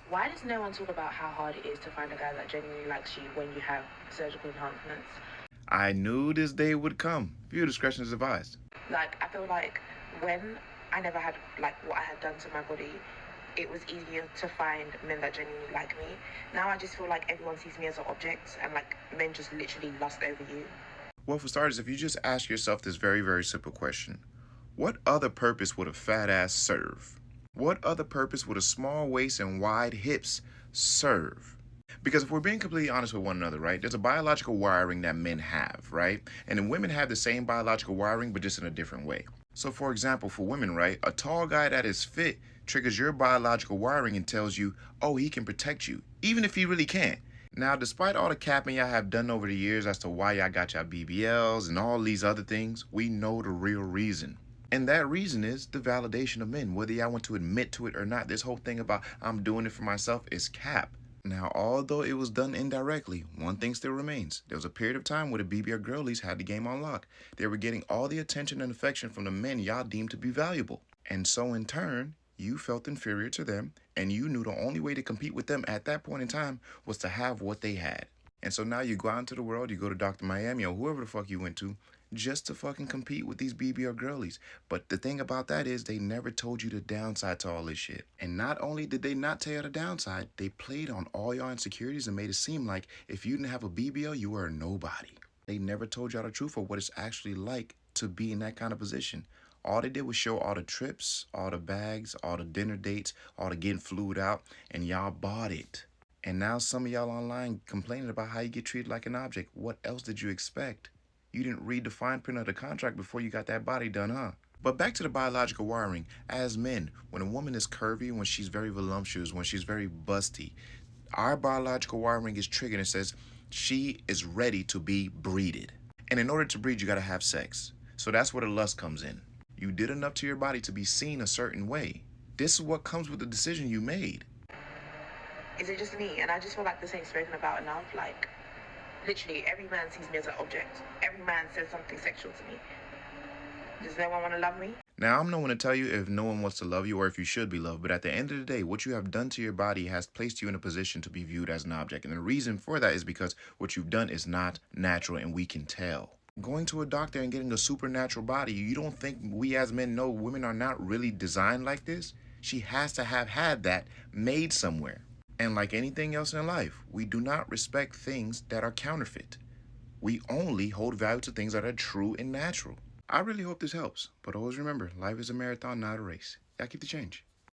Why does no one talk about how hard it is to find a guy that genuinely likes you when you have surgical enhancements? I knew this day would come. Viewer discretion is advised. Like, I feel like when I never had like what I had done to my body, it was easier to find men that genuinely like me. Now I just feel like everyone sees me as an object and like men just literally lust over you. Well, for starters, if you just ask yourself this very, very simple question, what other purpose would a fat ass serve? What other purpose would a small waist and wide hips serve? Because if we're being completely honest with one another, right, there's a biological wiring that men have, right? And then women have the same biological wiring, but just in a different way. So, for example, for women, right, a tall guy that is fit triggers your biological wiring and tells you, oh, he can protect you, even if he really can't. Now, despite all the capping y'all have done over the years as to why y'all got y'all BBLs and all these other things, we know the real reason. And that reason is the validation of men, whether y'all want to admit to it or not. This whole thing about I'm doing it for myself is cap. Now, although it was done indirectly, one thing still remains. There was a period of time where the BBL girlies had the game on lock. They were getting all the attention and affection from the men y'all deemed to be valuable. And so in turn, you felt inferior to them, and you knew the only way to compete with them at that point in time was to have what they had. And so now you go out into the world, you go to Dr. Miami or whoever the fuck you went to, just to fucking compete with these BBL girlies. But the thing about that is they never told you the downside to all this shit. And not only did they not tell you the downside, they played on all your insecurities and made it seem like if you didn't have a BBL, you were a nobody. They never told y'all the truth of what it's actually like to be in that kind of position. All they did was show all the trips, all the bags, all the dinner dates, all the getting flued out, and y'all bought it. And now some of y'all online complaining about how you get treated like an object. What else did you expect? You didn't read the fine print of the contract before you got that body done, huh? But back to the biological wiring. As men, when a woman is curvy, when she's very voluptuous, when she's very busty, our biological wiring is triggered and says she is ready to be breeded. And in order to breed, you gotta have sex. So that's where the lust comes in. You did enough to your body to be seen a certain way. This is what comes with the decision you made. Is it just me? And I just feel like this ain't spoken about enough. Like, literally, every man sees me as an object. Every man says something sexual to me. Does no one want to love me? Now, I'm no one to tell you if no one wants to love you or if you should be loved, but at the end of the day, what you have done to your body has placed you in a position to be viewed as an object. And the reason for that is because what you've done is not natural, and we can tell. Going to a doctor and getting a supernatural body, you don't think we as men know women are not really designed like this? She has to have had that made somewhere. And like anything else in life, we do not respect things that are counterfeit. We only hold value to things that are true and natural. I really hope this helps, but always remember, life is a marathon, not a race. Y'all keep the change.